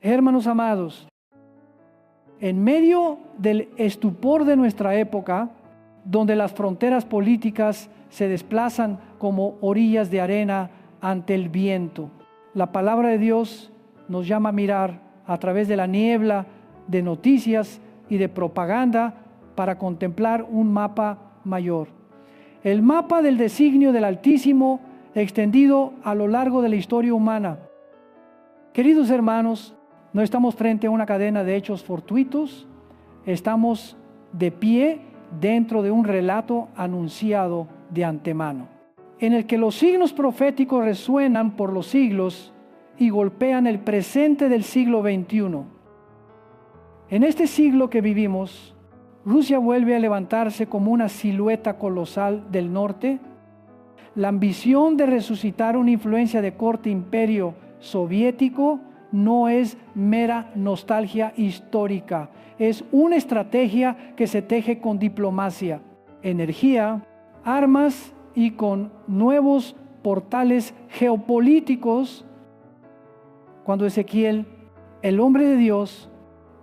Hermanos amados, en medio del estupor de nuestra época, donde las fronteras políticas se desplazan como orillas de arena ante el viento, la palabra de Dios nos llama a mirar a través de la niebla de noticias y de propaganda para contemplar un mapa mayor. El mapa del designio del Altísimo extendido a lo largo de la historia humana. Queridos hermanos, no estamos frente a una cadena de hechos fortuitos, estamos de pie dentro de un relato anunciado de antemano, en el que los signos proféticos resuenan por los siglos y golpean el presente del siglo XXI. En este siglo que vivimos, Rusia vuelve a levantarse como una silueta colosal del norte. La ambición de resucitar una influencia de corte imperio soviético no es mera nostalgia histórica, es una estrategia que se teje con diplomacia, energía, armas y con nuevos portales geopolíticos. Cuando Ezequiel, el hombre de Dios,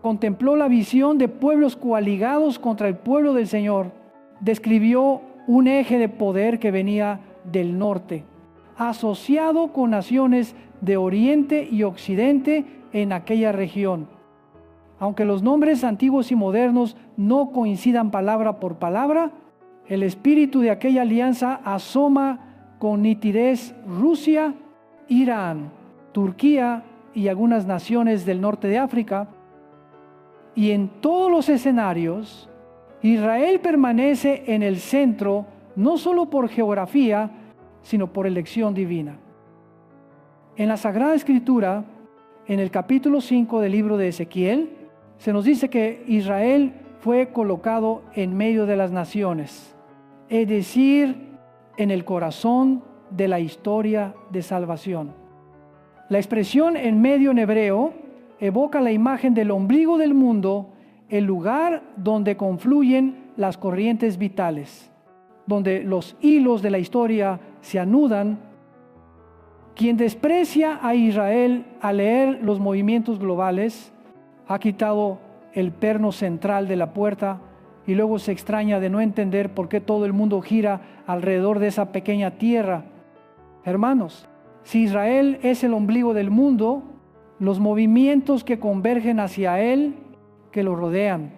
contempló la visión de pueblos coaligados contra el pueblo del Señor, describió un eje de poder que venía del norte, asociado con naciones de Oriente y Occidente en aquella región. Aunque los nombres antiguos y modernos no coincidan palabra por palabra, el espíritu de aquella alianza asoma con nitidez Rusia, Irán, Turquía y algunas naciones del norte de África. Y en todos los escenarios, Israel permanece en el centro, no solo por geografía, sino por elección divina. En la Sagrada Escritura, en el capítulo 5 del libro de Ezequiel, se nos dice que Israel fue colocado en medio de las naciones, es decir, en el corazón de la historia de salvación. La expresión en medio en hebreo evoca la imagen del ombligo del mundo, el lugar donde confluyen las corrientes vitales, donde los hilos de la historia se anudan. Quien desprecia a Israel al leer los movimientos globales ha quitado el perno central de la puerta y luego se extraña de no entender por qué todo el mundo gira alrededor de esa pequeña tierra. Hermanos, si Israel es el ombligo del mundo, los movimientos que convergen hacia él, que lo rodean,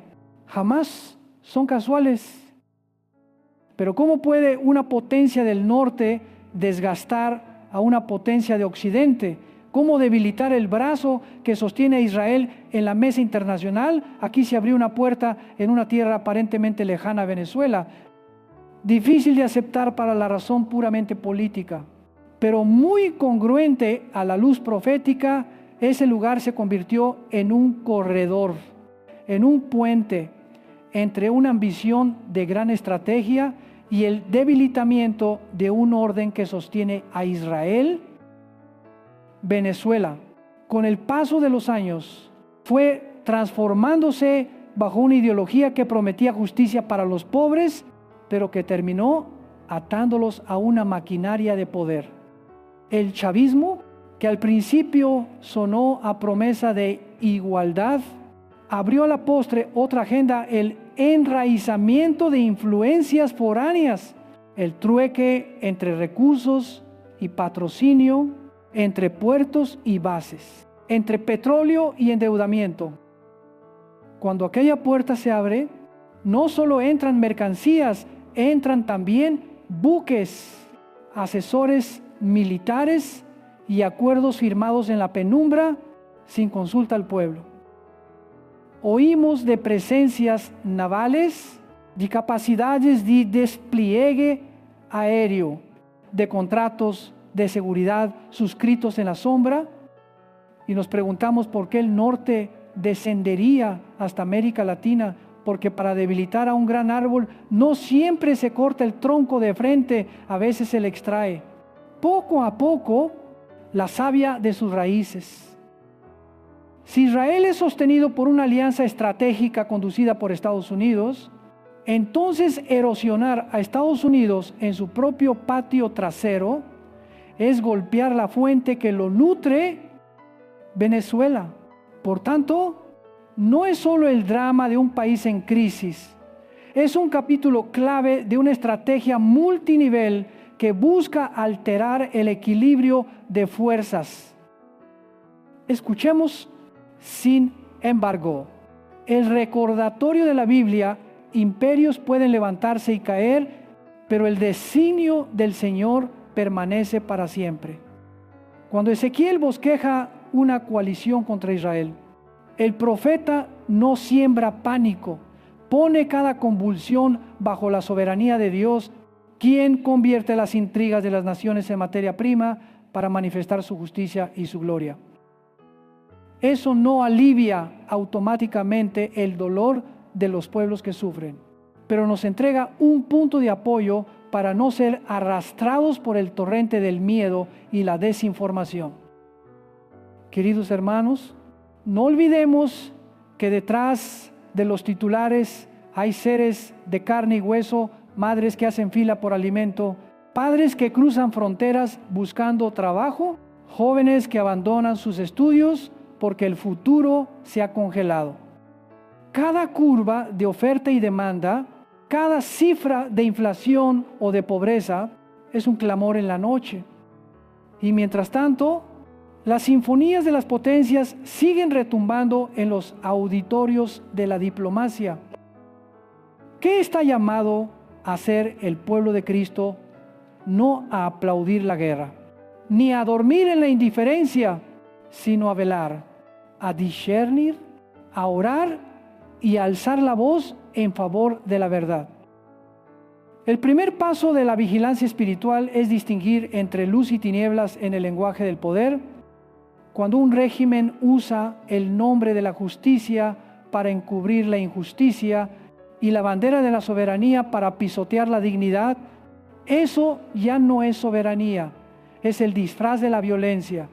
jamás son casuales. Pero ¿cómo puede una potencia del norte desgastar a una potencia de occidente? ¿Cómo debilitar el brazo que sostiene a Israel en la mesa internacional? Aquí se abrió una puerta en una tierra aparentemente lejana a Venezuela. Difícil de aceptar para la razón puramente política, pero muy congruente a la luz profética. Ese lugar se convirtió en un corredor, en un puente entre una ambición de gran estrategia y el debilitamiento de un orden que sostiene a Israel. Venezuela, con el paso de los años, fue transformándose bajo una ideología que prometía justicia para los pobres, pero que terminó atándolos a una maquinaria de poder. El chavismo, que al principio sonó a promesa de igualdad, abrió a la postre otra agenda, el enraizamiento de influencias foráneas, el trueque entre recursos y patrocinio, entre puertos y bases, entre petróleo y endeudamiento. Cuando aquella puerta se abre, no solo entran mercancías, entran también buques, asesores militares y acuerdos firmados en la penumbra sin consulta al pueblo. Oímos de presencias navales, de capacidades de despliegue aéreo, de contratos de seguridad suscritos en la sombra, y nos preguntamos por qué el norte descendería hasta América Latina, porque para debilitar a un gran árbol no siempre se corta el tronco de frente, a veces se le extrae poco a poco la savia de sus raíces. Si Israel es sostenido por una alianza estratégica conducida por Estados Unidos, entonces erosionar a Estados Unidos en su propio patio trasero es golpear la fuente que lo nutre, Venezuela, Por tanto, no es solo el drama de un país en crisis, es un capítulo clave de una estrategia multinivel que busca alterar el equilibrio de fuerzas. Escuchemos, sin embargo, el recordatorio de la Biblia: imperios pueden levantarse y caer, pero el designio del Señor permanece para siempre. Cuando Ezequiel bosqueja una coalición contra Israel, el profeta no siembra pánico, pone cada convulsión bajo la soberanía de Dios, quien convierte las intrigas de las naciones en materia prima para manifestar su justicia y su gloria. Eso no alivia automáticamente el dolor de los pueblos que sufren, pero nos entrega un punto de apoyo para no ser arrastrados por el torrente del miedo y la desinformación. Queridos hermanos, no olvidemos que detrás de los titulares hay seres de carne y hueso, madres que hacen fila por alimento, padres que cruzan fronteras buscando trabajo, jóvenes que abandonan sus estudios porque el futuro se ha congelado. Cada curva de oferta y demanda, cada cifra de inflación o de pobreza es un clamor en la noche. Y mientras tanto, las sinfonías de las potencias siguen retumbando en los auditorios de la diplomacia. ¿Qué está llamado a hacer el pueblo de Cristo? No a aplaudir la guerra, ni a dormir en la indiferencia, sino a velar, a discernir, a orar y a alzar la voz en favor de la verdad. El primer paso de la vigilancia espiritual es distinguir entre luz y tinieblas en el lenguaje del poder. Cuando un régimen usa el nombre de la justicia para encubrir la injusticia y la bandera de la soberanía para pisotear la dignidad, eso ya no es soberanía, es el disfraz de la violencia.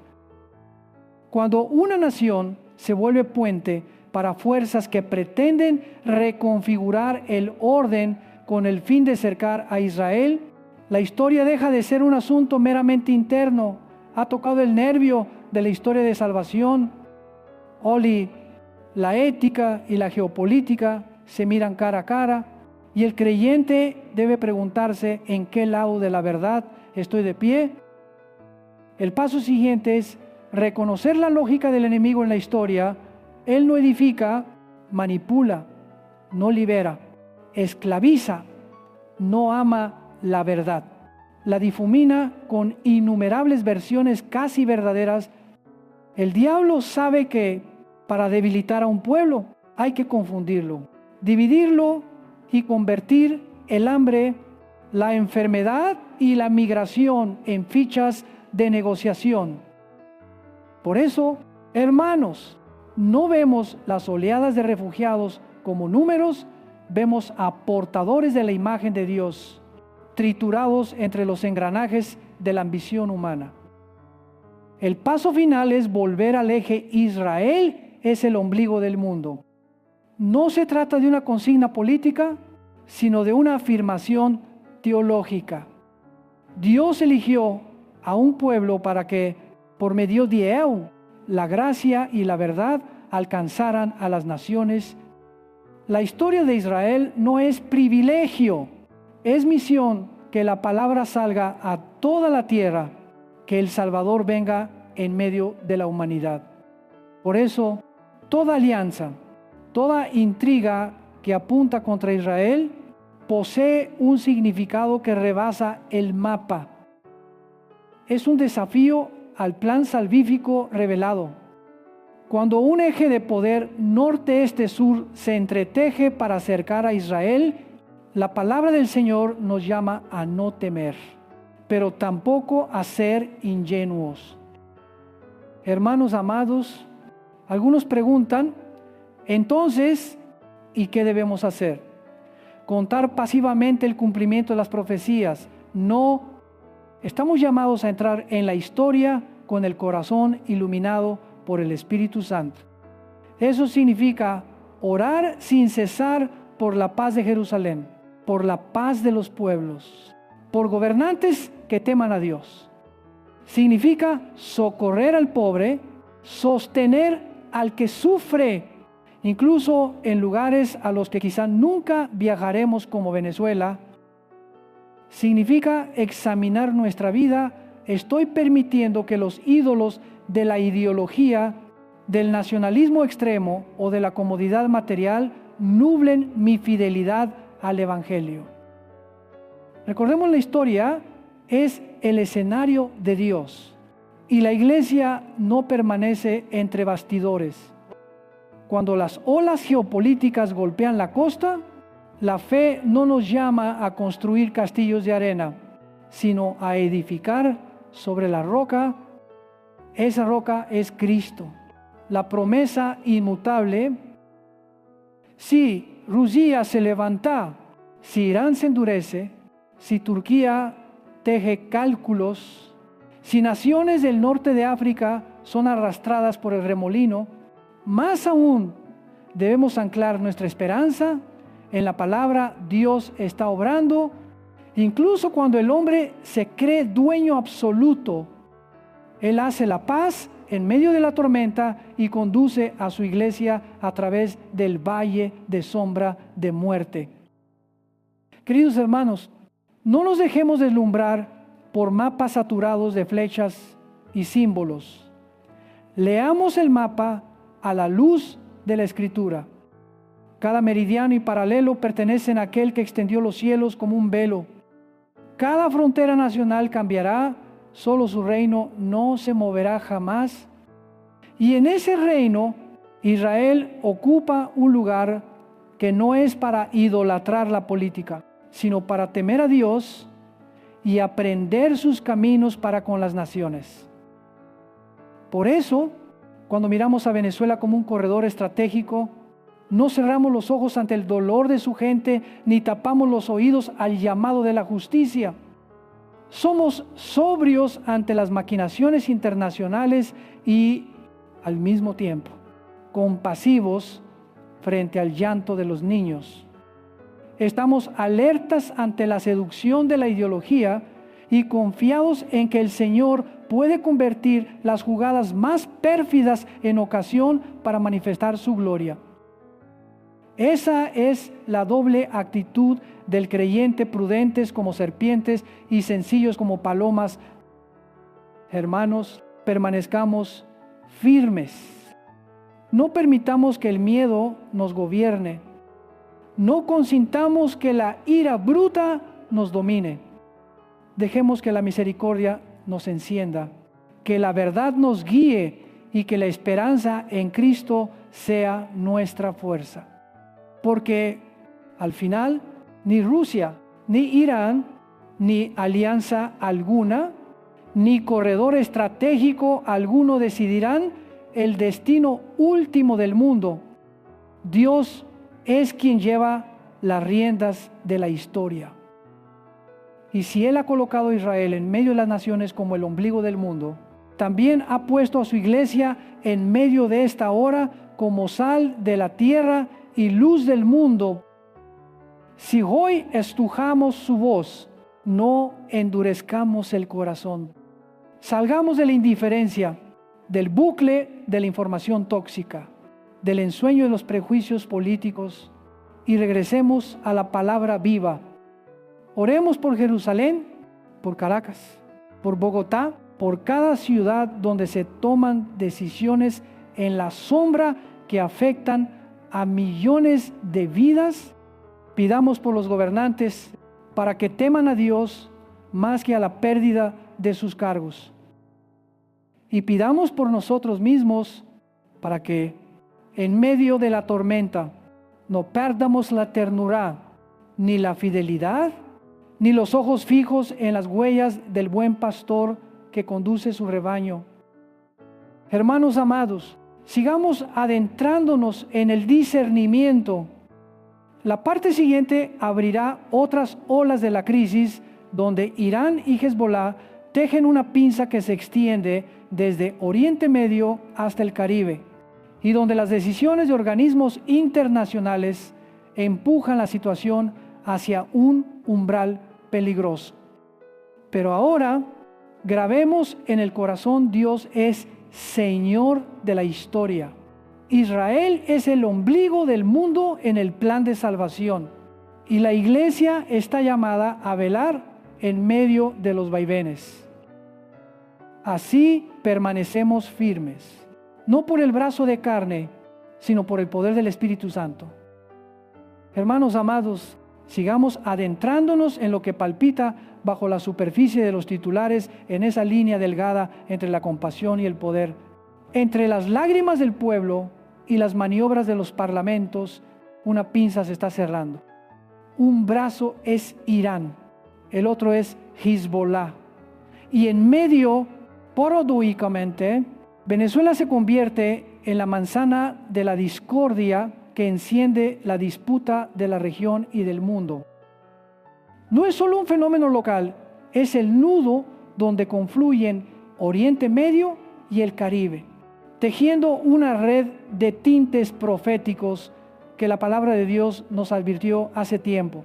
Cuando una nación se vuelve puente para fuerzas que pretenden reconfigurar el orden con el fin de cercar a Israel, la historia deja de ser un asunto meramente interno. Ha tocado el nervio de la historia de salvación. Hoy la ética y la geopolítica se miran cara a cara y el creyente debe preguntarse en qué lado de la verdad estoy de pie. El paso siguiente es reconocer la lógica del enemigo en la historia. Él no edifica, manipula, no libera, esclaviza, no ama la verdad. La difumina con innumerables versiones casi verdaderas. El diablo sabe que para debilitar a un pueblo hay que confundirlo, dividirlo y convertir el hambre, la enfermedad y la migración en fichas de negociación. Por eso, hermanos, no vemos las oleadas de refugiados como números, vemos a portadores de la imagen de Dios, triturados entre los engranajes de la ambición humana. El paso final es volver al eje: Israel es el ombligo del mundo. No se trata de una consigna política, sino de una afirmación teológica. Dios eligió a un pueblo para que, por medio de él, la gracia y la verdad alcanzaran a las naciones. La historia de Israel no es privilegio, es misión que la palabra salga a toda la tierra, que el Salvador venga en medio de la humanidad. Por eso, toda alianza, toda intriga que apunta contra Israel posee un significado que rebasa el mapa. Es un desafío al plan salvífico revelado. Cuando un eje de poder norte-este-sur se entreteje para acercar a Israel, la palabra del Señor nos llama a no temer, pero tampoco a ser ingenuos. Hermanos amados, algunos preguntan, entonces, ¿y qué debemos hacer? ¿Contar pasivamente el cumplimiento de las profecías? No, estamos llamados a entrar en la historia con el corazón iluminado por el Espíritu Santo. Eso significa orar sin cesar por la paz de Jerusalén, por la paz de los pueblos, por gobernantes que teman a Dios. Significa socorrer al pobre, sostener al que sufre, incluso en lugares a los que quizá nunca viajaremos como Venezuela, significa examinar nuestra vida. Estoy permitiendo que los ídolos de la ideología, del nacionalismo extremo o de la comodidad material nublen mi fidelidad al Evangelio. Recordemos la historia, es el escenario de Dios y la iglesia no permanece entre bastidores. Cuando las olas geopolíticas golpean la costa, la fe no nos llama a construir castillos de arena, sino a edificar sobre la roca. Esa roca es Cristo, la promesa inmutable. Si Rusia se levanta, si Irán se endurece, si Turquía teje cálculos, si naciones del norte de África son arrastradas por el remolino, más aún debemos anclar nuestra esperanza en la palabra. Dios está obrando, incluso cuando el hombre se cree dueño absoluto. Él hace la paz en medio de la tormenta y conduce a su iglesia a través del valle de sombra de muerte. Queridos hermanos, no nos dejemos deslumbrar por mapas saturados de flechas y símbolos. Leamos el mapa a la luz de la Escritura. Cada meridiano y paralelo pertenecen a aquel que extendió los cielos como un velo. Cada frontera nacional cambiará, solo su reino no se moverá jamás. Y en ese reino, Israel ocupa un lugar que no es para idolatrar la política, sino para temer a Dios y aprender sus caminos para con las naciones. Por eso, cuando miramos a Venezuela como un corredor estratégico, no cerramos los ojos ante el dolor de su gente, ni tapamos los oídos al llamado de la justicia. Somos sobrios ante las maquinaciones internacionales y, al mismo tiempo, compasivos frente al llanto de los niños. Estamos alertas ante la seducción de la ideología y confiados en que el Señor puede convertir las jugadas más pérfidas en ocasión para manifestar su gloria. Esa es la doble actitud del creyente, prudentes como serpientes y sencillos como palomas. Hermanos, permanezcamos firmes. No permitamos que el miedo nos gobierne. No consintamos que la ira bruta nos domine. Dejemos que la misericordia nos encienda, que la verdad nos guíe y que la esperanza en Cristo sea nuestra fuerza. Porque al final, ni Rusia, ni Irán, ni alianza alguna, ni corredor estratégico alguno decidirán el destino último del mundo. Dios es quien lleva las riendas de la historia. Y si Él ha colocado a Israel en medio de las naciones como el ombligo del mundo, también ha puesto a su iglesia en medio de esta hora como sal de la tierra y luz del mundo. Si hoy estrujamos su voz, no endurezcamos el corazón. Salgamos de la indiferencia, del bucle de la información tóxica, del ensueño de los prejuicios políticos y regresemos a la palabra viva. Oremos por Jerusalén, por Caracas, por Bogotá, por cada ciudad donde se toman decisiones en la sombra que afectan a millones de vidas. Pidamos por los gobernantes para que teman a Dios más que a la pérdida de sus cargos. Y pidamos por nosotros mismos para que en medio de la tormenta no perdamos la ternura, ni la fidelidad, ni los ojos fijos en las huellas del buen pastor que conduce su rebaño. Hermanos amados, sigamos adentrándonos en el discernimiento. La parte siguiente abrirá otras olas de la crisis donde Irán y Hezbollah tejen una pinza que se extiende desde Oriente Medio hasta el Caribe y donde las decisiones de organismos internacionales empujan la situación hacia un umbral peligroso. Pero ahora, grabemos en el corazón: Dios es Señor de la historia. Israel es el ombligo del mundo en el plan de salvación y la iglesia está llamada a velar en medio de los vaivenes. Así permanecemos firmes, no por el brazo de carne, sino por el poder del Espíritu Santo. Hermanos amados, sigamos adentrándonos en lo que palpita bajo la superficie de los titulares, en esa línea delgada entre la compasión y el poder. Entre las lágrimas del pueblo y las maniobras de los parlamentos, una pinza se está cerrando. Un brazo es Irán, el otro es Hezbollah. Y en medio, paradójicamente, Venezuela se convierte en la manzana de la discordia que enciende la disputa de la región y del mundo. No es solo un fenómeno local, es el nudo donde confluyen Oriente Medio y el Caribe, tejiendo una red de tintes proféticos que la palabra de Dios nos advirtió hace tiempo.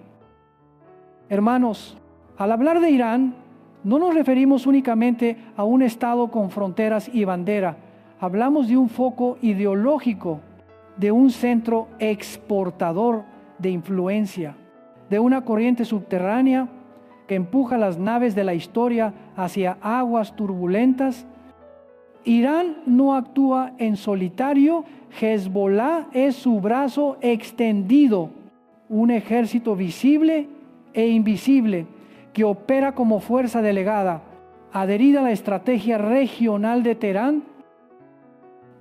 Hermanos, al hablar de Irán, no nos referimos únicamente a un estado con fronteras y bandera. Hablamos de un foco ideológico, de un centro exportador de influencia, de una corriente subterránea que empuja las naves de la historia hacia aguas turbulentas. Irán no actúa en solitario, Hezbollah es su brazo extendido, un ejército visible e invisible que opera como fuerza delegada, adherida a la estrategia regional de Teherán.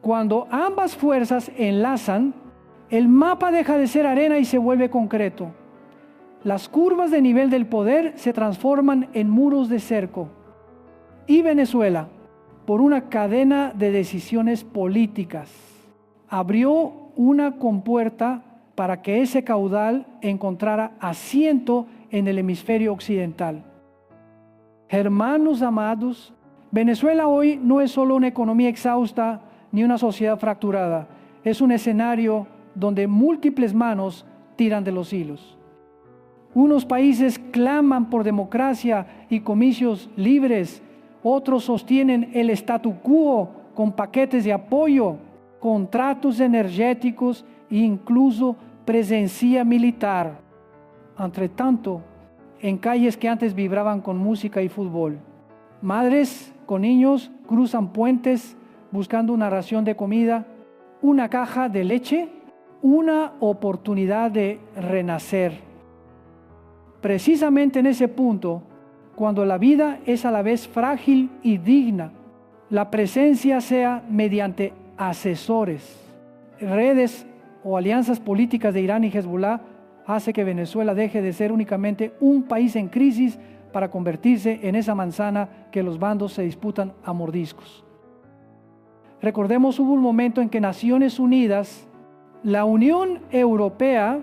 Cuando ambas fuerzas enlazan, el mapa deja de ser arena y se vuelve concreto. Las curvas de nivel del poder se transforman en muros de cerco. Y Venezuela, por una cadena de decisiones políticas, abrió una compuerta para que ese caudal encontrara asiento en el hemisferio occidental. Hermanos amados, Venezuela hoy no es solo una economía exhausta ni una sociedad fracturada, es un escenario donde múltiples manos tiran de los hilos. Unos países claman por democracia y comicios libres, otros sostienen el statu quo con paquetes de apoyo, contratos energéticos e incluso presencia militar. Entre tanto, en calles que antes vibraban con música y fútbol, madres con niños cruzan puentes buscando una ración de comida, una caja de leche, una oportunidad de renacer. Precisamente en ese punto, cuando la vida es a la vez frágil y digna, la presencia sea mediante asesores, redes o alianzas políticas de Irán y Hezbollah, hace que Venezuela deje de ser únicamente un país en crisis para convertirse en esa manzana que los bandos se disputan a mordiscos. Recordemos, hubo un momento en que Naciones Unidas, la Unión Europea,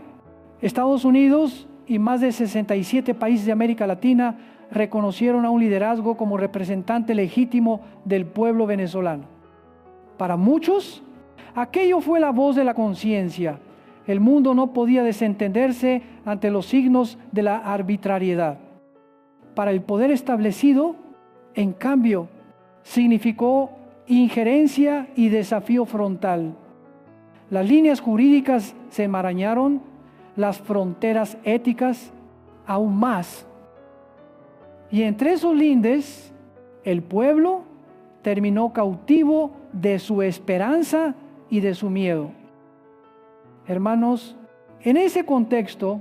Estados Unidos y más de 67 países de América Latina reconocieron a un liderazgo como representante legítimo del pueblo venezolano. Para muchos, aquello fue la voz de la conciencia. El mundo no podía desentenderse ante los signos de la arbitrariedad. Para el poder establecido, en cambio, significó injerencia y desafío frontal. Las líneas jurídicas se enmarañaron, las fronteras éticas aún más. Y entre esos lindes, el pueblo terminó cautivo de su esperanza y de su miedo. Hermanos, en ese contexto,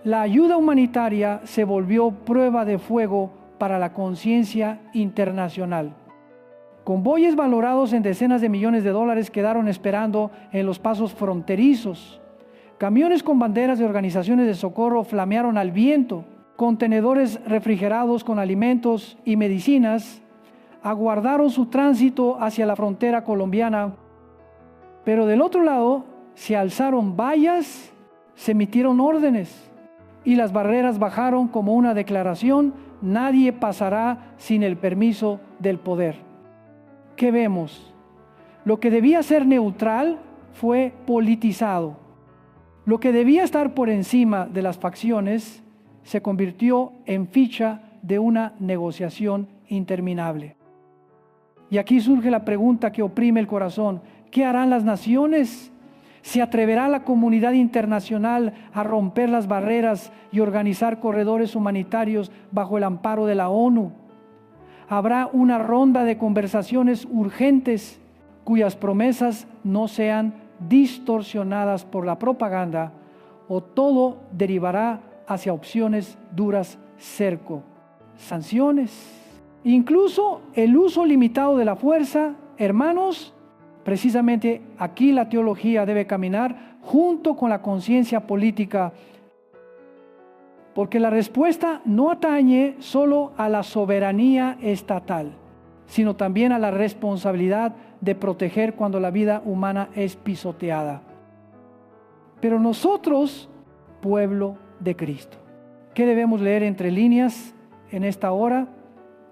la ayuda humanitaria se volvió prueba de fuego para la conciencia internacional. Convoyes valorados en decenas de millones de dólares quedaron esperando en los pasos fronterizos. Camiones con banderas de organizaciones de socorro flamearon al viento. Contenedores refrigerados con alimentos y medicinas aguardaron su tránsito hacia la frontera colombiana. Pero del otro lado se alzaron vallas, se emitieron órdenes y las barreras bajaron como una declaración: nadie pasará sin el permiso del poder. ¿Qué vemos? Lo que debía ser neutral fue politizado. Lo que debía estar por encima de las facciones se convirtió en ficha de una negociación interminable. Y aquí surge la pregunta que oprime el corazón: ¿Qué harán las naciones? ¿Se atreverá la comunidad internacional a romper las barreras y organizar corredores humanitarios bajo el amparo de la ONU? ¿Habrá una ronda de conversaciones urgentes cuyas promesas no sean distorsionadas por la propaganda, o todo derivará hacia opciones duras, cerco, sanciones? Incluso el uso limitado de la fuerza, hermanos, precisamente aquí la teología debe caminar junto con la conciencia política, porque la respuesta no atañe solo a la soberanía estatal, sino también a la responsabilidad de proteger cuando la vida humana es pisoteada. Pero nosotros, pueblo de Cristo, ¿qué debemos leer entre líneas en esta hora?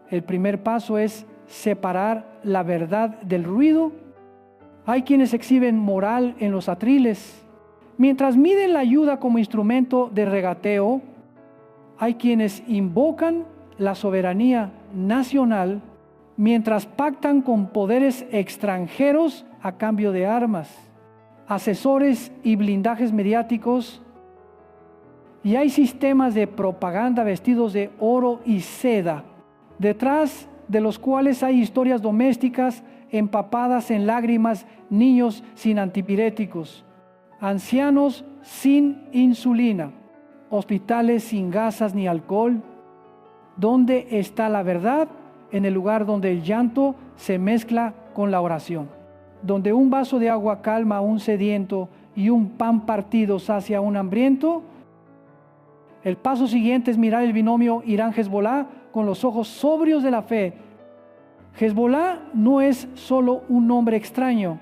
El primer paso es separar la verdad del ruido. Hay quienes exhiben moral en los atriles, mientras miden la ayuda como instrumento de regateo. Hay quienes invocan la soberanía nacional, mientras pactan con poderes extranjeros a cambio de armas, asesores y blindajes mediáticos. Y hay sistemas de propaganda vestidos de oro y seda, detrás de los cuales hay historias domésticas empapadas en lágrimas, niños sin antipiréticos, ancianos sin insulina, hospitales sin gasas ni alcohol. ¿Dónde está la verdad? En el lugar donde el llanto se mezcla con la oración, donde un vaso de agua calma a un sediento y un pan partido sacia a un hambriento. El paso siguiente es mirar el binomio Irán-Hezbolá con los ojos sobrios de la fe. Hezbolá no es solo un nombre extraño,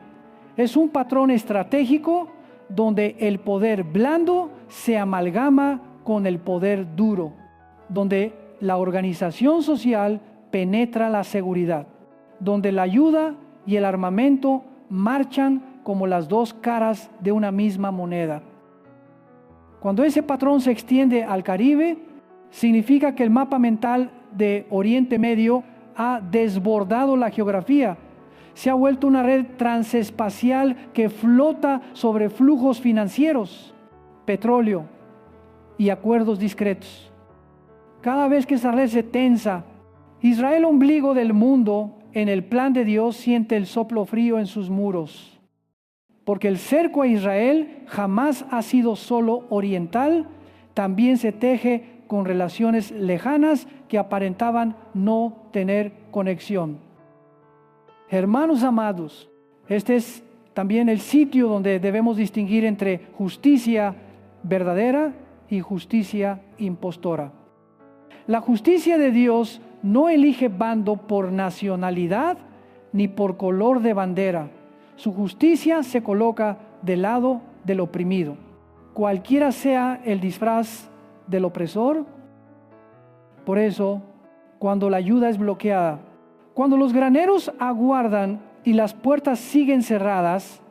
es un patrón estratégico donde el poder blando se amalgama con el poder duro, donde la organización social penetra la seguridad, donde la ayuda y el armamento marchan como las dos caras de una misma moneda. Cuando ese patrón se extiende al Caribe, significa que el mapa mental de Oriente Medio ha desbordado la geografía. Se ha vuelto una red transespacial que flota sobre flujos financieros, petróleo y acuerdos discretos. Cada vez que esa red se tensa, Israel, ombligo del mundo, en el plan de Dios siente el soplo frío en sus muros. Porque el cerco a Israel jamás ha sido solo oriental, también se teje con relaciones lejanas que aparentaban no tener conexión. Hermanos amados, este es también el sitio donde debemos distinguir entre justicia verdadera y justicia impostora. La justicia de Dios no elige bando por nacionalidad ni por color de bandera. Su justicia se coloca del lado del oprimido, cualquiera sea el disfraz del opresor. Por eso, cuando la ayuda es bloqueada, cuando los graneros aguardan y las puertas siguen cerradas,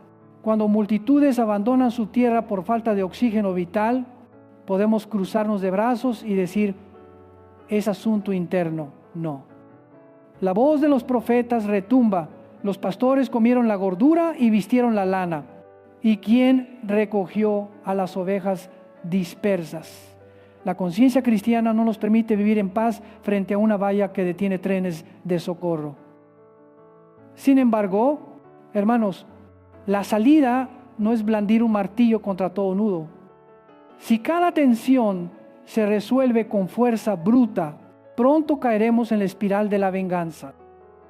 cuando multitudes abandonan su tierra por falta de oxígeno vital, podemos cruzarnos de brazos y decir, es asunto interno. No. La voz de los profetas retumba. Los pastores comieron la gordura y vistieron la lana. ¿Y quién recogió a las ovejas dispersas? La conciencia cristiana no nos permite vivir en paz frente a una valla que detiene trenes de socorro. Sin embargo, hermanos, la salida no es blandir un martillo contra todo nudo. Si cada tensión se resuelve con fuerza bruta, pronto caeremos en la espiral de la venganza.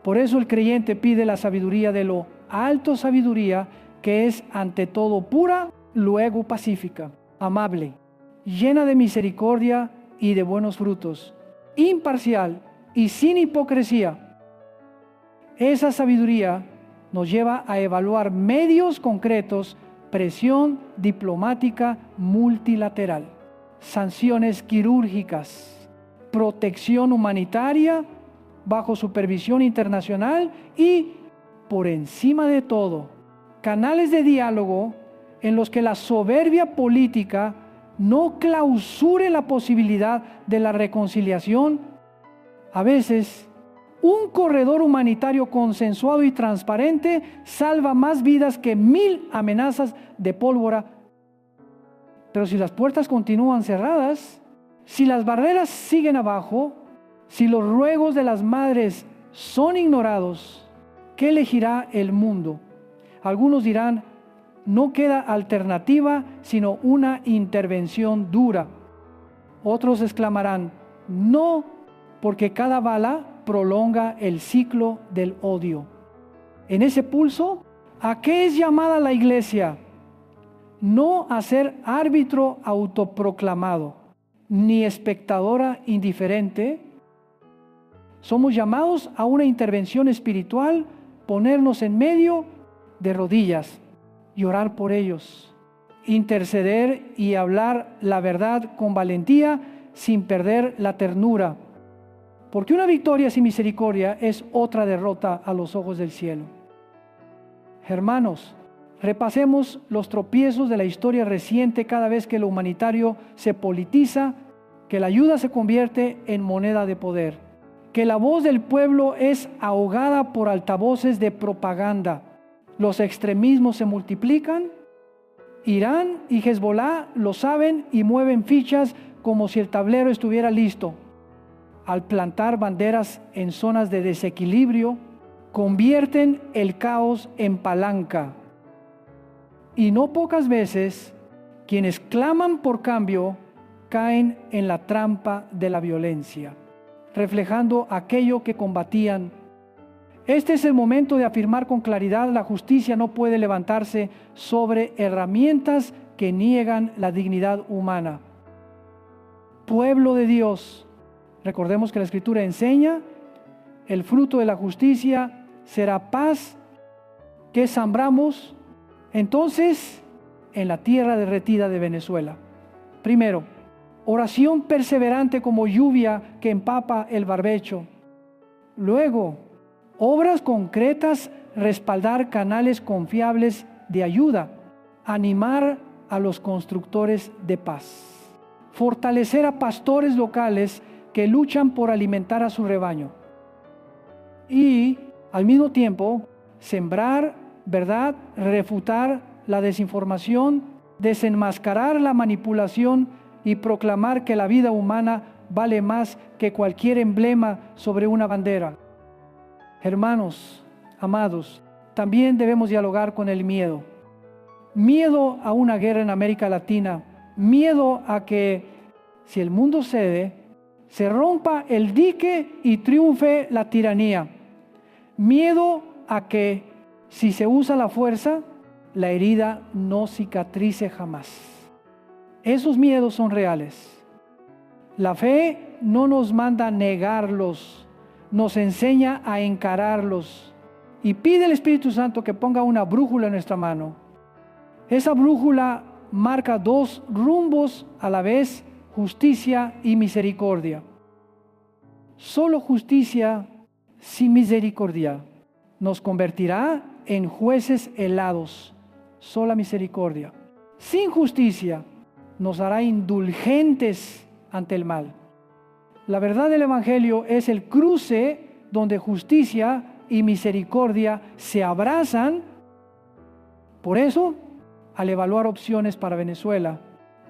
Por eso el creyente pide la sabiduría de lo alto, sabiduría que es ante todo pura, luego pacífica, amable, llena de misericordia y de buenos frutos, imparcial y sin hipocresía. Esa sabiduría nos lleva a evaluar medios concretos, presión diplomática multilateral, sanciones quirúrgicas, protección humanitaria bajo supervisión internacional y, por encima de todo, canales de diálogo en los que la soberbia política no clausure la posibilidad de la reconciliación. A veces, un corredor humanitario consensuado y transparente salva más vidas que 1000 amenazas de pólvora. Pero si las puertas continúan cerradas, si las barreras siguen abajo, si los ruegos de las madres son ignorados, ¿qué elegirá el mundo? Algunos dirán, no queda alternativa sino una intervención dura. Otros exclamarán, no, porque cada bala prolonga el ciclo del odio. En ese pulso, ¿a qué es llamada la iglesia? No a ser árbitro autoproclamado, ni espectadora indiferente. Somos llamados a una intervención espiritual, ponernos en medio de rodillas y orar por ellos, interceder y hablar la verdad con valentía sin perder la ternura, porque una victoria sin misericordia es otra derrota a los ojos del cielo. Hermanos, repasemos los tropiezos de la historia reciente cada vez que lo humanitario se politiza, que la ayuda se convierte en moneda de poder, que la voz del pueblo es ahogada por altavoces de propaganda. Los extremismos se multiplican. Irán y Hezbolá lo saben y mueven fichas como si el tablero estuviera listo. Al plantar banderas en zonas de desequilibrio, convierten el caos en palanca. Y no pocas veces, quienes claman por cambio caen en la trampa de la violencia, reflejando aquello que combatían. Este es el momento de afirmar con claridad: la justicia no puede levantarse sobre herramientas que niegan la dignidad humana. Pueblo de Dios, recordemos que la Escritura enseña, el fruto de la justicia será paz que sembramos entonces en la tierra derretida de Venezuela. Primero, oración perseverante como lluvia que empapa el barbecho. Luego, obras concretas, respaldar canales confiables de ayuda, animar a los constructores de paz, fortalecer a pastores locales que luchan por alimentar a su rebaño y, al mismo tiempo, sembrar verdad, refutar la desinformación, desenmascarar la manipulación y proclamar que la vida humana vale más que cualquier emblema sobre una bandera. Hermanos, amados, también debemos dialogar con el miedo. Miedo a una guerra en América Latina, miedo a que, si el mundo cede, se rompa el dique y triunfe la tiranía. Miedo a que, si se usa la fuerza, la herida no cicatrice jamás. Esos miedos son reales. La fe no nos manda a negarlos, nos enseña a encararlos y pide al Espíritu Santo que ponga una brújula en nuestra mano. Esa brújula marca dos rumbos a la vez: justicia y misericordia. Solo justicia sin misericordia nos convertirá en jueces helados. Sola misericordia sin justicia nos hará indulgentes ante el mal. La verdad del Evangelio es el cruce donde justicia y misericordia se abrazan. Por eso, al evaluar opciones para Venezuela,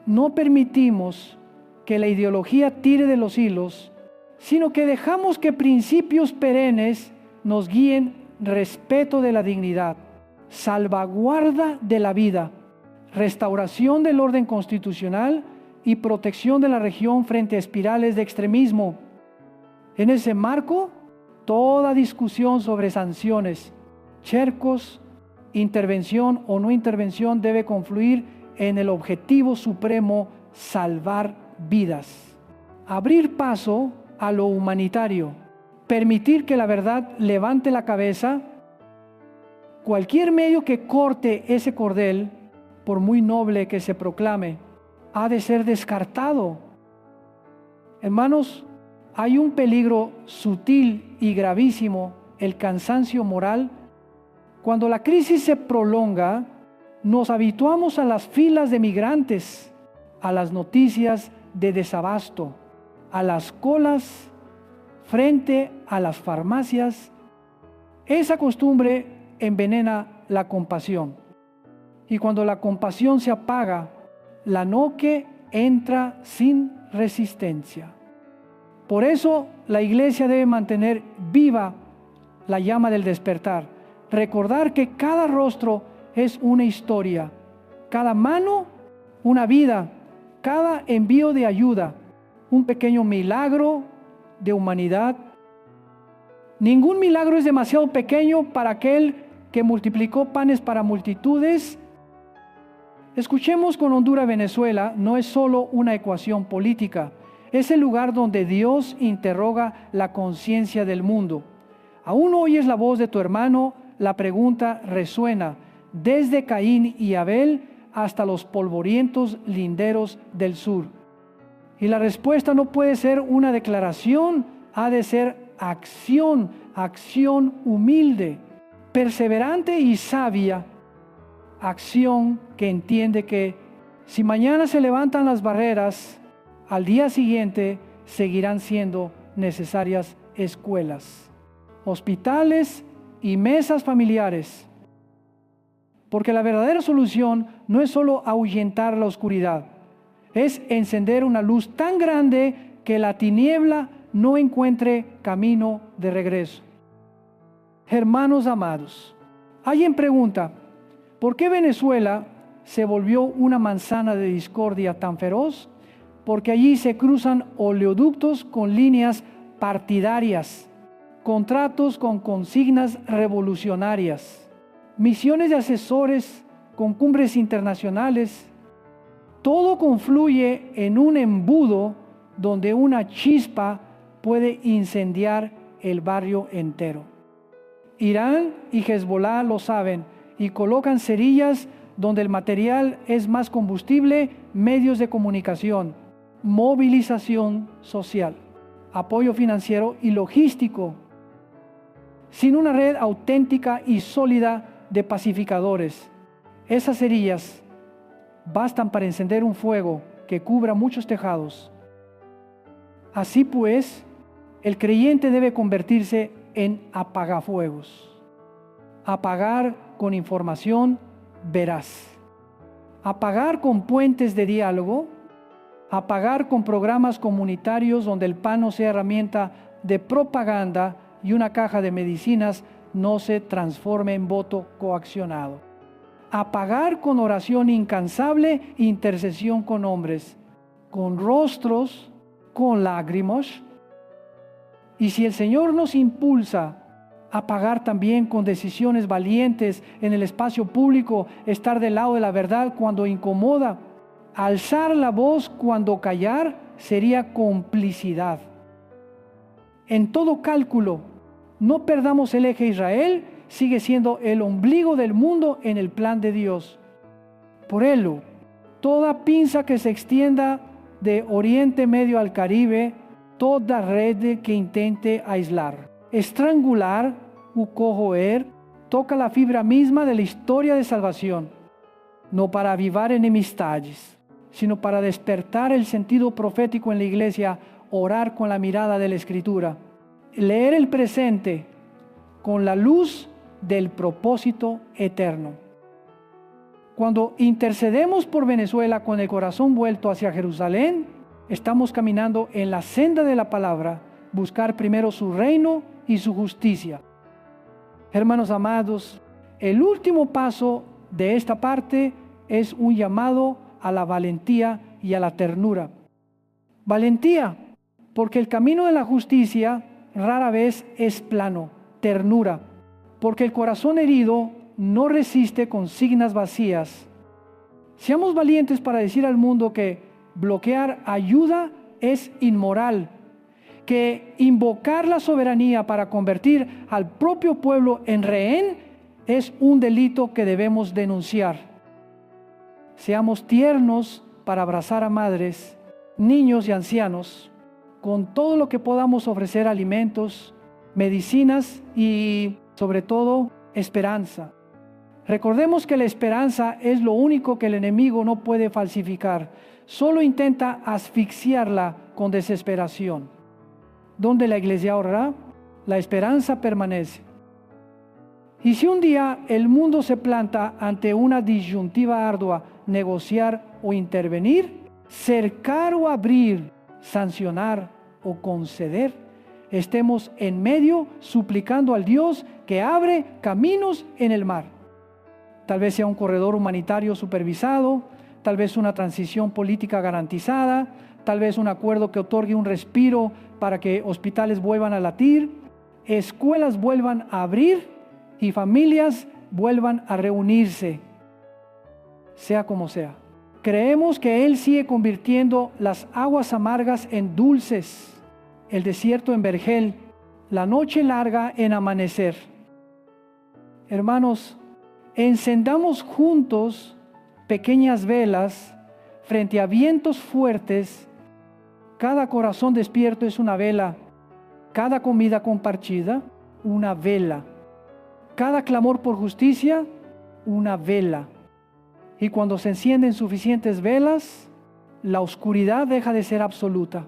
no permitimos que la ideología tire de los hilos, sino que dejamos que principios perennes nos guíen: respeto de la dignidad, salvaguarda de la vida, restauración del orden constitucional y protección de la región frente a espirales de extremismo. En ese marco, toda discusión sobre sanciones, cercos, intervención o no intervención debe confluir en el objetivo supremo: salvar vidas. Abrir paso a lo humanitario, permitir que la verdad levante la cabeza. Cualquier medio que corte ese cordel, por muy noble que se proclame, ha de ser descartado. Hermanos, hay un peligro sutil y gravísimo: el cansancio moral. Cuando la crisis se prolonga, nos habituamos a las filas de migrantes, a las noticias de desabasto, a las colas frente a las farmacias, esa costumbre envenena la compasión. Y cuando la compasión se apaga, la noque entra sin resistencia. Por eso la iglesia debe mantener viva la llama del despertar. Recordar que cada rostro es una historia, cada mano una vida, cada envío de ayuda, un pequeño milagro de humanidad. Ningún milagro es demasiado pequeño para aquel que multiplicó panes para multitudes. Escuchemos, con Honduras, Venezuela no es solo una ecuación política, es el lugar donde Dios interroga la conciencia del mundo. Aún oyes la voz de tu hermano, la pregunta resuena desde Caín y Abel hasta los polvorientos linderos del sur. Y la respuesta no puede ser una declaración, ha de ser acción, acción humilde, perseverante y sabia, acción que entiende que si mañana se levantan las barreras, al día siguiente seguirán siendo necesarias escuelas, hospitales y mesas familiares. Porque la verdadera solución no es solo ahuyentar la oscuridad, es encender una luz tan grande que la tiniebla no encuentre camino de regreso. Hermanos amados, alguien pregunta, ¿por qué Venezuela se volvió una manzana de discordia tan feroz? Porque allí se cruzan oleoductos con líneas partidarias, contratos con consignas revolucionarias, misiones de asesores con cumbres internacionales. Todo confluye en un embudo donde una chispa puede incendiar el barrio entero. Irán y Hezbollah lo saben y colocan cerillas donde el material es más combustible, medios de comunicación, movilización social, apoyo financiero y logístico. Sin una red auténtica y sólida de pacificadores, esas cerillas bastan para encender un fuego que cubra muchos tejados. Así pues, el creyente debe convertirse en apagafuegos. Apagar con información veraz. Apagar con puentes de diálogo. Apagar con programas comunitarios donde el pan no sea herramienta de propaganda y una caja de medicinas no se transforme en voto coaccionado. Apagar con oración incansable, intercesión con hombres, con rostros, con lágrimas. Y si el Señor nos impulsa a pagar también con decisiones valientes en el espacio público, estar del lado de la verdad cuando incomoda, alzar la voz cuando callar sería complicidad. En todo cálculo, no perdamos el eje. Israel sigue siendo el ombligo del mundo en el plan de Dios. Por ello, toda pinza que se extienda de Oriente Medio al Caribe, toda red que intente aislar, estrangular u corroer, toca la fibra misma de la historia de salvación, no para avivar enemistades, sino para despertar el sentido profético en la iglesia, orar con la mirada de la Escritura, leer el presente con la luz del propósito eterno. Cuando intercedemos por Venezuela con el corazón vuelto hacia Jerusalén, estamos caminando en la senda de la palabra, buscar primero su reino y su justicia. Hermanos amados, el último paso de esta parte es un llamado a la valentía y a la ternura. Valentía, porque el camino de la justicia rara vez es plano. Ternura, porque el corazón herido no resiste consignas vacías. Seamos valientes para decir al mundo que bloquear ayuda es inmoral, que invocar la soberanía para convertir al propio pueblo en rehén es un delito que debemos denunciar. Seamos tiernos para abrazar a madres, niños y ancianos, con todo lo que podamos ofrecer: alimentos, medicinas y, sobre todo, esperanza. Recordemos que la esperanza es lo único que el enemigo no puede falsificar. Solo intenta asfixiarla con desesperación. Donde la iglesia orará, la esperanza permanece. Y si un día el mundo se planta ante una disyuntiva ardua, negociar o intervenir, cercar o abrir, sancionar o conceder, estemos en medio suplicando al Dios que abre caminos en el mar. Tal vez sea un corredor humanitario supervisado, tal vez una transición política garantizada, tal vez un acuerdo que otorgue un respiro para que hospitales vuelvan a latir, escuelas vuelvan a abrir y familias vuelvan a reunirse. Sea como sea. Creemos que Él sigue convirtiendo las aguas amargas en dulces, el desierto en vergel, la noche larga en amanecer. Hermanos, encendamos juntos pequeñas velas frente a vientos fuertes. Cada corazón despierto es una vela, cada comida compartida, una vela, cada clamor por justicia, una vela. Y cuando se encienden suficientes velas, la oscuridad deja de ser absoluta.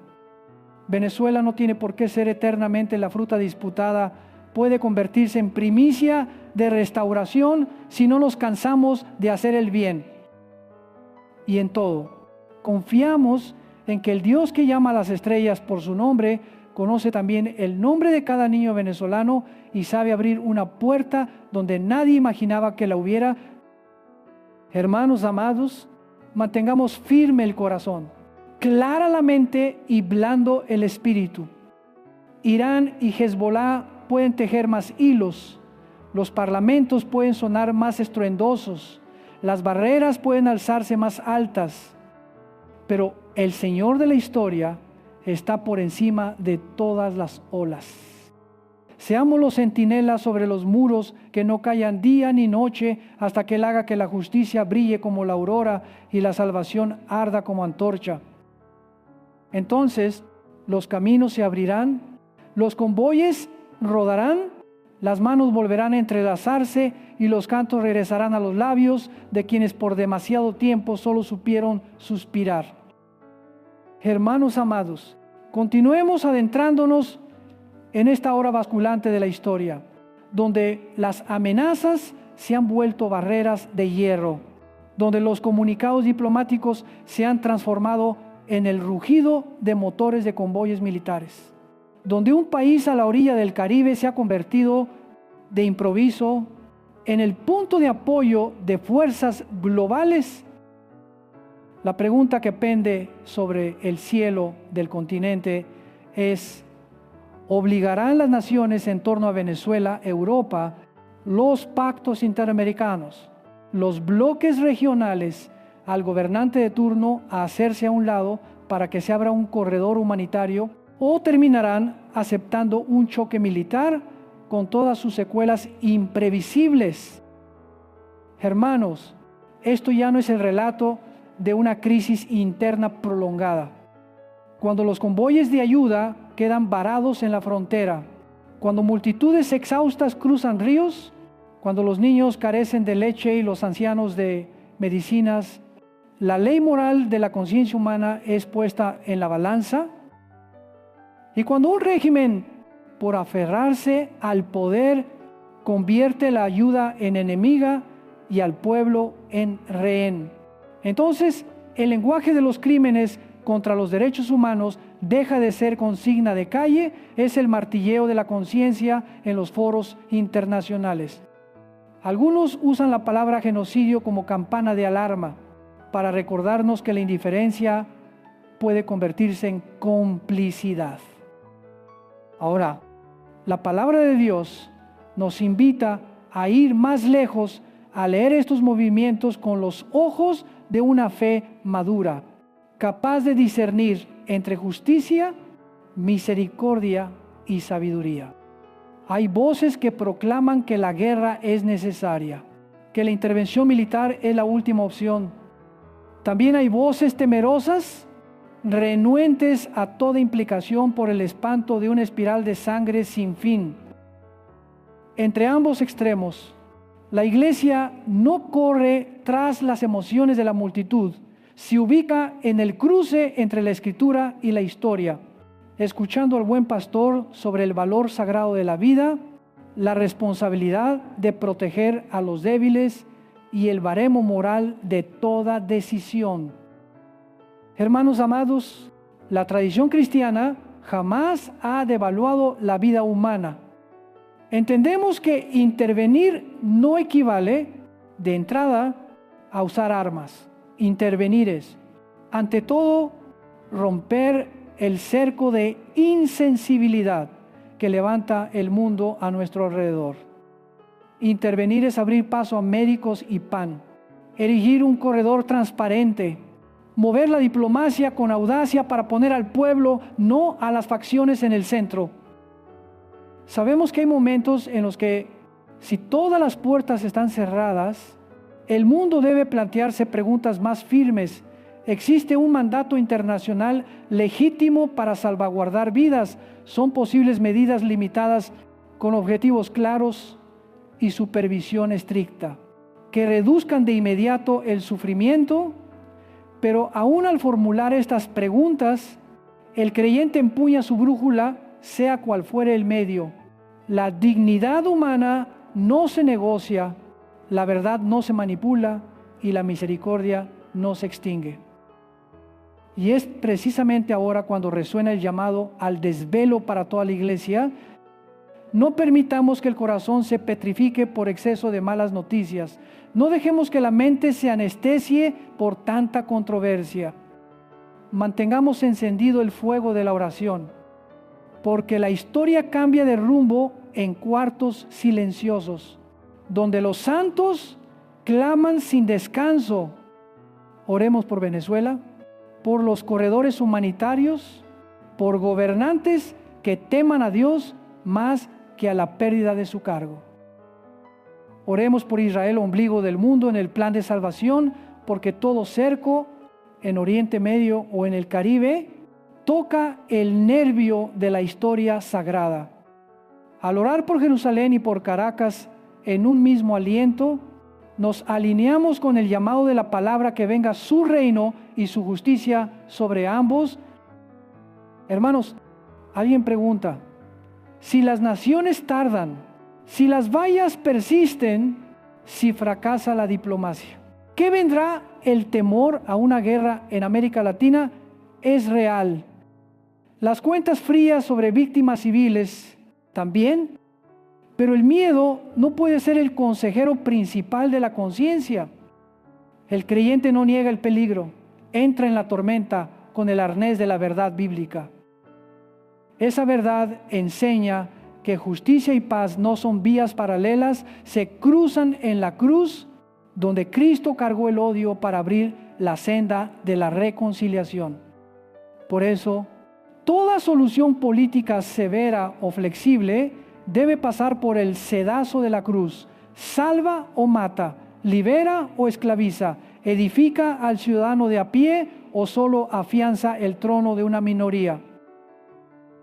Venezuela no tiene por qué ser eternamente la fruta disputada, puede convertirse en primicia de restauración si no nos cansamos de hacer el bien. Y en todo, confiamos en que el Dios que llama a las estrellas por su nombre, conoce también el nombre de cada niño venezolano y sabe abrir una puerta donde nadie imaginaba que la hubiera. Hermanos amados, mantengamos firme el corazón, clara la mente y blando el espíritu. Irán y Hezbollah pueden tejer más hilos, los parlamentos pueden sonar más estruendosos, las barreras pueden alzarse más altas, pero el Señor de la historia está por encima de todas las olas. Seamos los centinelas sobre los muros que no callan día ni noche hasta que Él haga que la justicia brille como la aurora y la salvación arda como antorcha. Entonces los caminos se abrirán, los convoyes rodarán, las manos volverán a entrelazarse y los cantos regresarán a los labios de quienes por demasiado tiempo solo supieron suspirar. Hermanos amados, continuemos adentrándonos en esta hora basculante de la historia, donde las amenazas se han vuelto barreras de hierro, donde los comunicados diplomáticos se han transformado en el rugido de motores de convoyes militares, donde un país a la orilla del Caribe se ha convertido de improviso en el punto de apoyo de fuerzas globales. La pregunta que pende sobre el cielo del continente es: ¿obligarán las naciones en torno a Venezuela, Europa, los pactos interamericanos, los bloques regionales al gobernante de turno a hacerse a un lado para que se abra un corredor humanitario, o terminarán aceptando un choque militar con todas sus secuelas imprevisibles? Hermanos, esto ya no es el relato de una crisis interna prolongada. Cuando los convoyes de ayuda quedan varados en la frontera, cuando multitudes exhaustas cruzan ríos, cuando los niños carecen de leche y los ancianos de medicinas, la ley moral de la conciencia humana es puesta en la balanza. Y cuando un régimen, por aferrarse al poder, convierte la ayuda en enemiga y al pueblo en rehén, entonces el lenguaje de los crímenes contra los derechos humanos deja de ser consigna de calle, es el martilleo de la conciencia en los foros internacionales. Algunos usan la palabra genocidio como campana de alarma para recordarnos que la indiferencia puede convertirse en complicidad. Ahora, la palabra de Dios nos invita a ir más lejos, a leer estos movimientos con los ojos de una fe madura, capaz de discernir entre justicia, misericordia y sabiduría. Hay voces que proclaman que la guerra es necesaria, que la intervención militar es la última opción. También hay voces temerosas, renuentes a toda implicación por el espanto de una espiral de sangre sin fin. Entre ambos extremos, la Iglesia no corre tras las emociones de la multitud, se ubica en el cruce entre la Escritura y la historia, escuchando al buen pastor sobre el valor sagrado de la vida, la responsabilidad de proteger a los débiles y el baremo moral de toda decisión. Hermanos amados, la tradición cristiana jamás ha devaluado la vida humana. Entendemos que intervenir no equivale, de entrada, a usar armas. Intervenir es, ante todo, romper el cerco de insensibilidad que levanta el mundo a nuestro alrededor. Intervenir es abrir paso a médicos y pan, erigir un corredor transparente, mover la diplomacia con audacia para poner al pueblo, no a las facciones, en el centro. Sabemos que hay momentos en los que, si todas las puertas están cerradas, el mundo debe plantearse preguntas más firmes. ¿Existe un mandato internacional legítimo para salvaguardar vidas? ¿Son posibles medidas limitadas con objetivos claros y supervisión estricta que reduzcan de inmediato el sufrimiento? Pero aún al formular estas preguntas, el creyente empuña su brújula, sea cual fuere el medio. La dignidad humana no se negocia, la verdad no se manipula y la misericordia no se extingue. Y es precisamente ahora cuando resuena el llamado al desvelo para toda la iglesia. No permitamos que el corazón se petrifique por exceso de malas noticias. No dejemos que la mente se anestesie por tanta controversia. Mantengamos encendido el fuego de la oración, porque la historia cambia de rumbo en cuartos silenciosos, donde los santos claman sin descanso. Oremos por Venezuela, por los corredores humanitarios, por gobernantes que teman a Dios más que a la pérdida de su cargo. Oremos por Israel, ombligo del mundo en el plan de salvación, porque todo cerco en Oriente Medio o en el Caribe toca el nervio de la historia sagrada. Al orar por Jerusalén y por Caracas en un mismo aliento, nos alineamos con el llamado de la palabra que venga su reino y su justicia sobre ambos. Hermanos, alguien pregunta, si las naciones tardan, si las vallas persisten, si fracasa la diplomacia, ¿qué vendrá? El temor a una guerra en América Latina es real. Las cuentas frías sobre víctimas civiles también, pero el miedo no puede ser el consejero principal de la conciencia. El creyente no niega el peligro, entra en la tormenta con el arnés de la verdad bíblica. Esa verdad enseña que justicia y paz no son vías paralelas, se cruzan en la cruz donde Cristo cargó el odio para abrir la senda de la reconciliación. Por eso, toda solución política severa o flexible debe pasar por el sedazo de la cruz. Salva o mata, libera o esclaviza, edifica al ciudadano de a pie o solo afianza el trono de una minoría.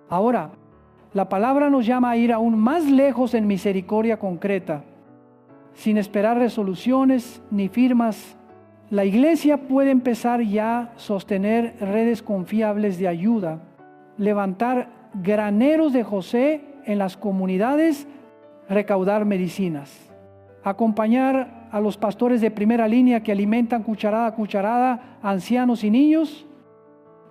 Ahora, la palabra nos llama a ir aún más lejos en misericordia concreta. Sin esperar resoluciones ni firmas, la iglesia puede empezar ya a sostener redes confiables de ayuda, levantar graneros de José en las comunidades, recaudar medicinas, acompañar a los pastores de primera línea que alimentan cucharada a cucharada a ancianos y niños.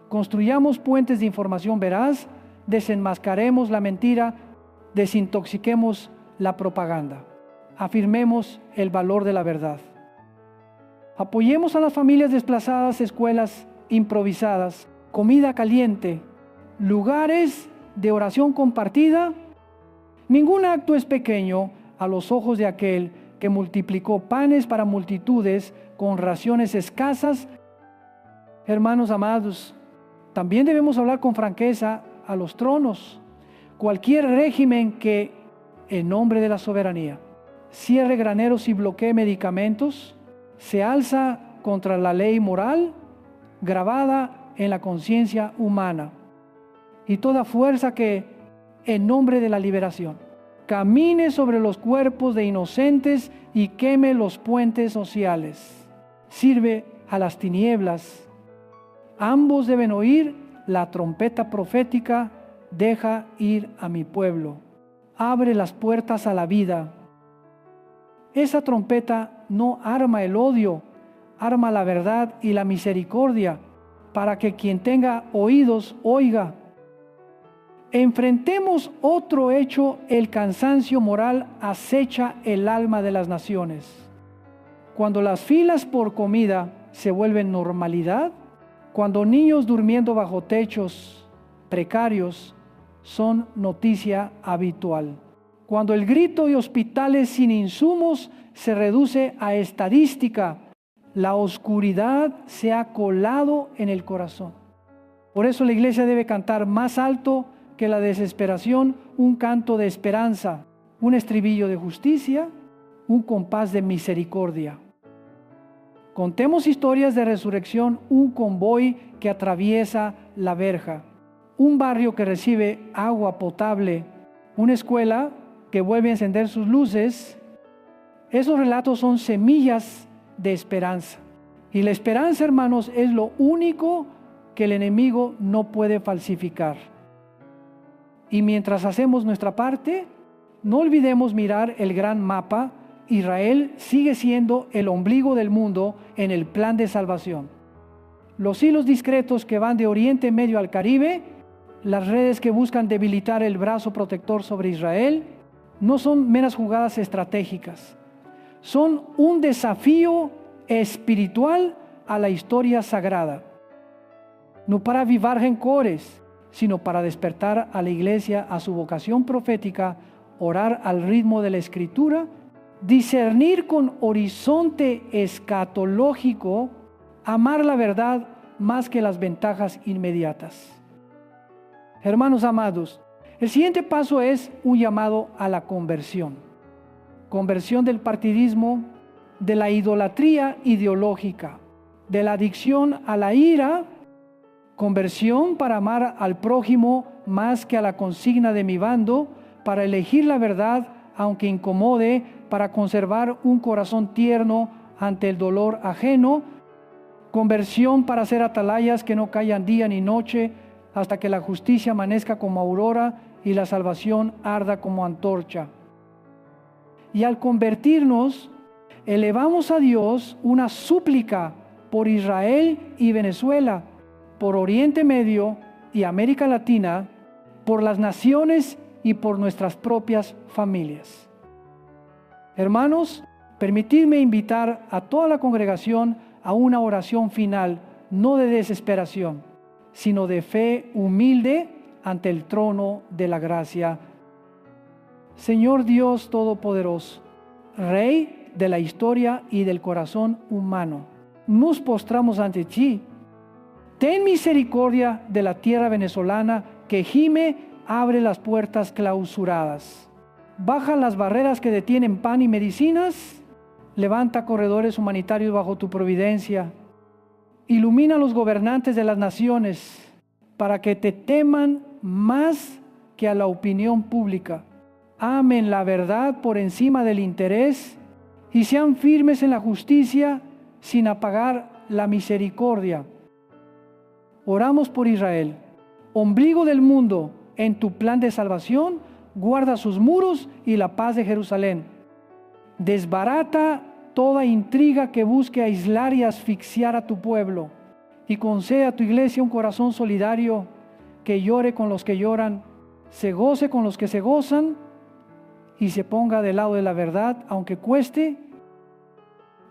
Construyamos puentes de información veraz, desenmascaremos la mentira, desintoxiquemos la propaganda, afirmemos el valor de la verdad. Apoyemos a las familias desplazadas, escuelas improvisadas, comida caliente, lugares de oración compartida. Ningún acto es pequeño a los ojos de aquel que multiplicó panes para multitudes con raciones escasas. Hermanos amados, también debemos hablar con franqueza a los tronos. Cualquier régimen que, en nombre de la soberanía, cierre graneros y bloquee medicamentos, se alza contra la ley moral grabada en la conciencia humana. Y toda fuerza que, en nombre de la liberación, camine sobre los cuerpos de inocentes y queme los puentes sociales, sirve a las tinieblas. Ambos deben oír la trompeta profética, deja ir a mi pueblo. Abre las puertas a la vida. Esa trompeta no arma el odio, arma la verdad y la misericordia, para que quien tenga oídos oiga. Enfrentemos otro hecho: el cansancio moral acecha el alma de las naciones. Cuando las filas por comida se vuelven normalidad, cuando niños durmiendo bajo techos precarios son noticia habitual, cuando el grito de hospitales sin insumos se reduce a estadística, la oscuridad se ha colado en el corazón. Por eso la iglesia debe cantar más alto que la desesperación, un canto de esperanza, un estribillo de justicia, un compás de misericordia. Contemos historias de resurrección, un convoy que atraviesa la verja, un barrio que recibe agua potable, una escuela que vuelve a encender sus luces. Esos relatos son semillas de esperanza. Y la esperanza, hermanos, es lo único que el enemigo no puede falsificar. Y mientras hacemos nuestra parte, no olvidemos mirar el gran mapa. Israel sigue siendo el ombligo del mundo en el plan de salvación. Los hilos discretos que van de Oriente Medio al Caribe, las redes que buscan debilitar el brazo protector sobre Israel, no son meras jugadas estratégicas. Son un desafío espiritual a la historia sagrada. No para avivar rencores, sino para despertar a la iglesia a su vocación profética, orar al ritmo de la Escritura, discernir con horizonte escatológico, amar la verdad más que las ventajas inmediatas. Hermanos amados, el siguiente paso es un llamado a la conversión. Conversión del partidismo, de la idolatría ideológica, de la adicción a la ira, conversión para amar al prójimo más que a la consigna de mi bando, para elegir la verdad aunque incomode, para conservar un corazón tierno ante el dolor ajeno, conversión para ser atalayas que no callan día ni noche hasta que la justicia amanezca como aurora y la salvación arda como antorcha. Y al convertirnos, elevamos a Dios una súplica por Israel y Venezuela, por Oriente Medio y América Latina, por las naciones y por nuestras propias familias. Hermanos, permitidme invitar a toda la congregación a una oración final, no de desesperación, sino de fe humilde ante el trono de la gracia. Señor Dios Todopoderoso, Rey de la historia y del corazón humano, nos postramos ante ti. Ten misericordia de la tierra venezolana que gime, abre las puertas clausuradas. Baja las barreras que detienen pan y medicinas. Levanta corredores humanitarios bajo tu providencia. Ilumina a los gobernantes de las naciones para que te teman más que a la opinión pública. Amen la verdad por encima del interés y sean firmes en la justicia sin apagar la misericordia. Oramos por Israel, ombligo del mundo. En tu plan de salvación, guarda sus muros y la paz de Jerusalén. Desbarata toda intriga que busque aislar y asfixiar a tu pueblo, y concede a tu iglesia un corazón solidario que llore con los que lloran, se goce con los que se gozan y se ponga del lado de la verdad, aunque cueste.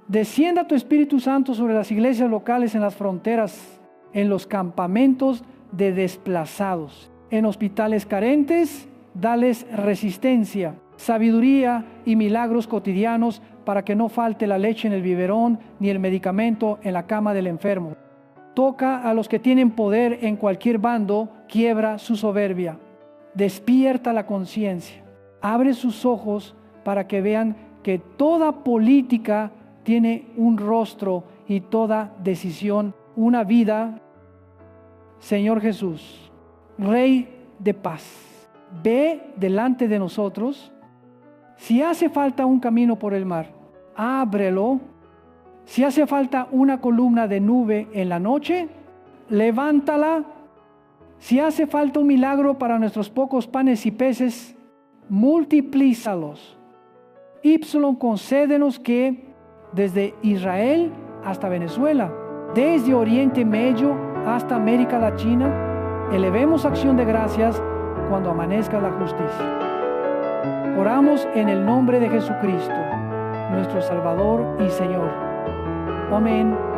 Descienda tu Espíritu Santo sobre las iglesias locales en las fronteras, en los campamentos de desplazados, en hospitales carentes, dales resistencia, sabiduría y milagros cotidianos para que no falte la leche en el biberón ni el medicamento en la cama del enfermo. Toca a los que tienen poder en cualquier bando, quiebra su soberbia, despierta la conciencia, abre sus ojos para que vean que toda política tiene un rostro y toda decisión una vida. Señor Jesús, Rey de paz, ve delante de nosotros. Si hace falta un camino por el mar, ábrelo. Si hace falta una columna de nube en la noche, levántala. Si hace falta un milagro para nuestros pocos panes y peces, multiplízalos. Ípsilon, concédenos que desde Israel hasta Venezuela, desde Oriente Medio hasta América Latina, elevemos acción de gracias cuando amanezca la justicia. Oramos en el nombre de Jesucristo, nuestro Salvador y Señor. Amén.